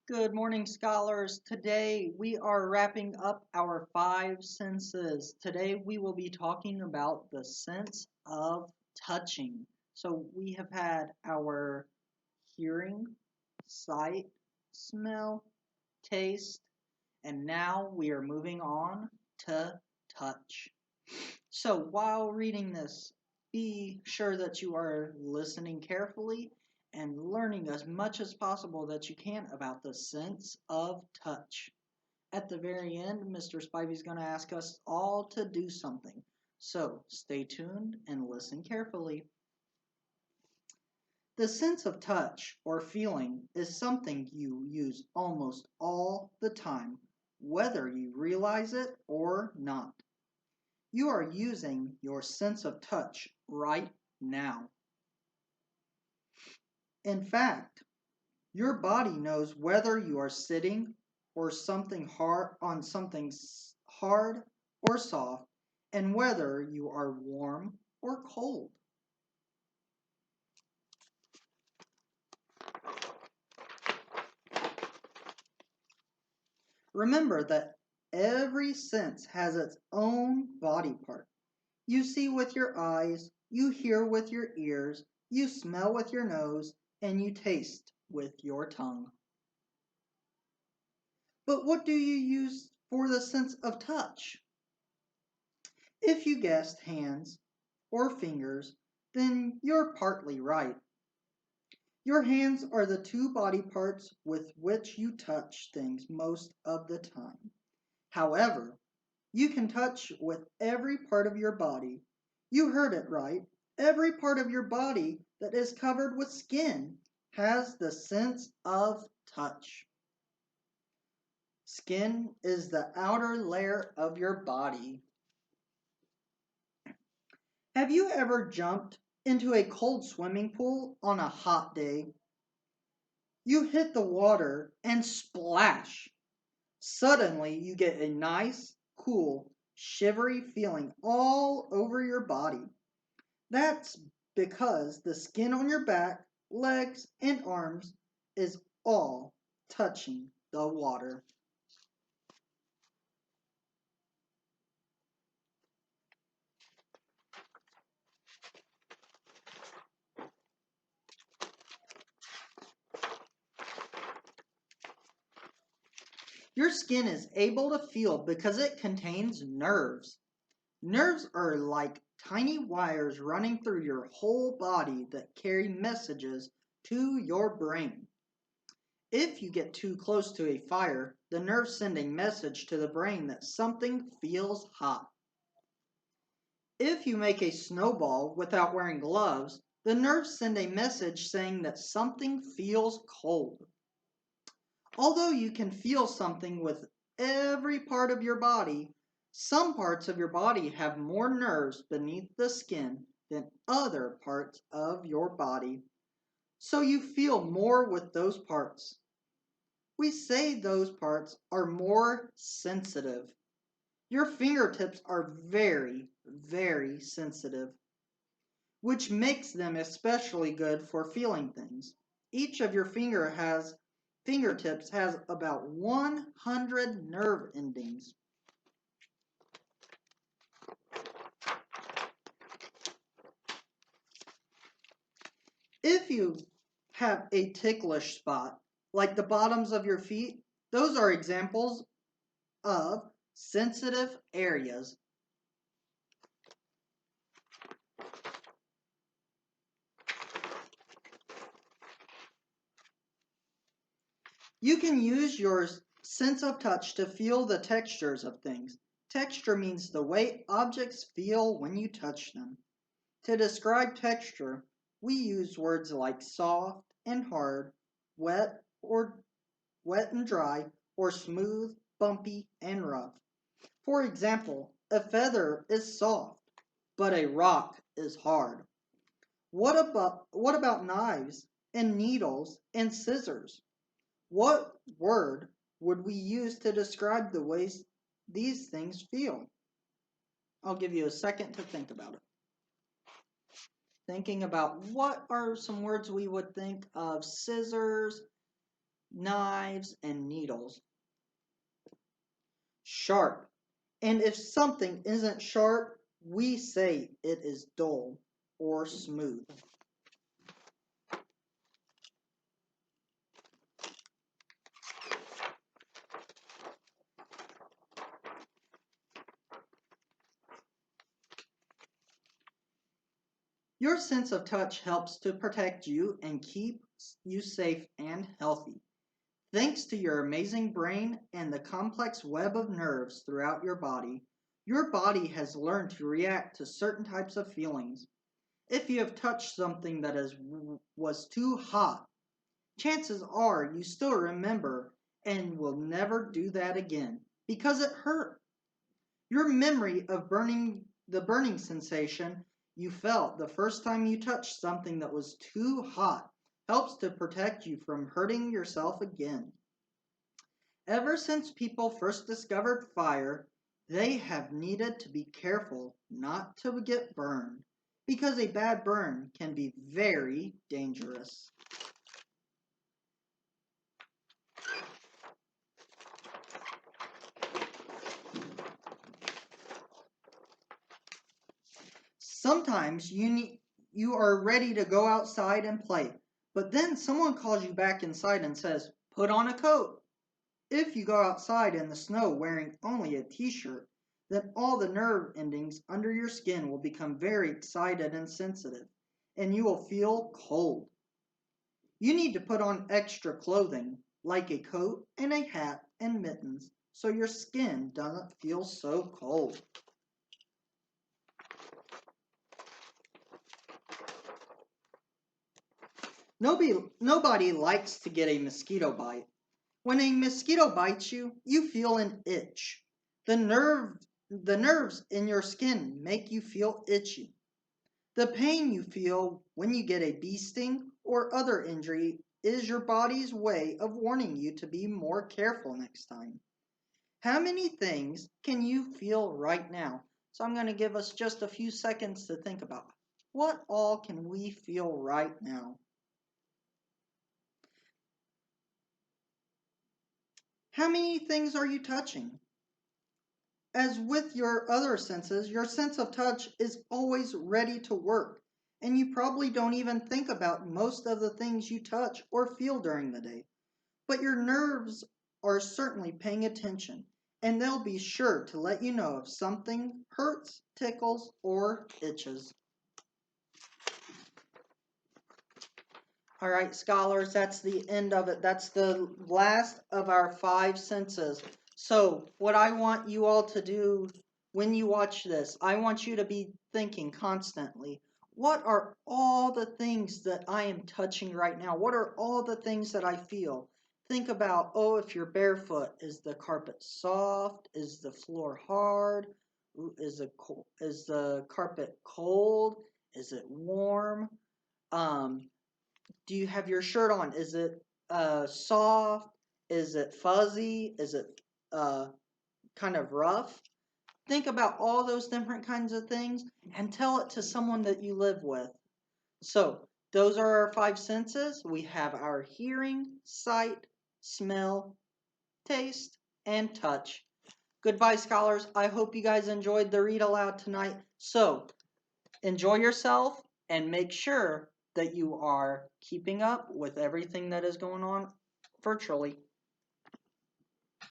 Good morning, scholars. Today we are wrapping up our five senses. Today we will be talking about the sense of touching. So we have had our hearing, sight, smell, taste, and now we are moving on to touch. So while reading this, be sure that you are listening carefully and learning as much as possible that you can about the sense of touch. At the very end, Mr. Spivey is going to ask us all to do something. So stay tuned and listen carefully. The sense of touch or feeling is something you use almost all the time, whether you realize it or not. You are using your sense of touch right now. In fact, your body knows whether you are sitting or something hard on something hard or soft and whether you are warm or cold. Remember that every sense has its own body part. You see with your eyes, you hear with your ears, you smell with your nose, and you taste with your tongue. But what do you use for the sense of touch? If you guessed hands or fingers, then you're partly right. Your hands are the two body parts with which you touch things most of the time. However, you can touch with every part of your body. You heard it right. Every part of your body that is covered with skin has the sense of touch. Skin is the outer layer of your body. Have you ever jumped into a cold swimming pool on a hot day? You hit the water and splash. Suddenly, you get a nice, cool, shivery feeling all over your body. That's because the skin on your back, legs, and arms is all touching the water. Your skin is able to feel because it contains nerves. Nerves are like tiny wires running through your whole body that carry messages to your brain. If you get too close to a fire, the nerves send a message to the brain that something feels hot. If you make a snowball without wearing gloves, the nerves send a message saying that something feels cold. Although you can feel something with every part of your body, some parts of your body have more nerves beneath the skin than other parts of your body. So you feel more with those parts. We say those parts are more sensitive. Your fingertips are very, very sensitive, which makes them especially good for feeling things. Each of your fingertips has about 100 nerve endings. If you have a ticklish spot, like the bottoms of your feet, those are examples of sensitive areas. You can use your sense of touch to feel the textures of things. Texture means the way objects feel when you touch them. To describe texture, we use words like soft and hard, wet or wet and dry, or smooth, bumpy, and rough. For example, a feather is soft, but a rock is hard. What about knives and needles and scissors? What word would we use to describe the ways these things feel? I'll give you a second to think about it. Thinking about what are some words we would think of: scissors, knives, and needles. Sharp. And if something isn't sharp, we say it is dull or smooth. Your sense of touch helps to protect you and keep you safe and healthy. Thanks to your amazing brain and the complex web of nerves throughout your body has learned to react to certain types of feelings. If you have touched something that was too hot, chances are you still remember and will never do that again because it hurt. Your memory of the burning sensation you felt the first time you touched something that was too hot helps to protect you from hurting yourself again. Ever since people first discovered fire, they have needed to be careful not to get burned because a bad burn can be very dangerous. Sometimes you are ready to go outside and play, but then someone calls you back inside and says, "Put on a coat." If you go outside in the snow wearing only a t-shirt, then all the nerve endings under your skin will become very excited and sensitive, and you will feel cold. You need to put on extra clothing, like a coat and a hat and mittens, so your skin doesn't feel so cold. Nobody likes to get a mosquito bite. When a mosquito bites you, you feel an itch. The nerves in your skin make you feel itchy. The pain you feel when you get a bee sting or other injury is your body's way of warning you to be more careful next time. How many things can you feel right now? So I'm going to give us just a few seconds to think about. What all can we feel right now? How many things are you touching? As with your other senses, your sense of touch is always ready to work, and you probably don't even think about most of the things you touch or feel during the day. But your nerves are certainly paying attention, and they'll be sure to let you know if something hurts, tickles, or itches. All right, scholars, that's the end of it. That's the last of our 5 senses. So, what I want you all to do when you watch this, I want you to be thinking constantly, what are all the things that I am touching right now? What are all the things that I feel? Think about, oh, if you're barefoot, is the carpet soft? Is the floor hard? Is the carpet cold? Is it warm? Um, do you have your shirt on? Is it soft? Is it fuzzy? Is it uh, kind of rough? Think about all those different kinds of things and tell it to someone that you live with. So, those are our 5 senses. We have our hearing, sight, smell, taste, and touch. Goodbye, scholars. I hope you guys enjoyed the read aloud tonight. So, enjoy yourself and make sure that you are keeping up with everything that is going on virtually.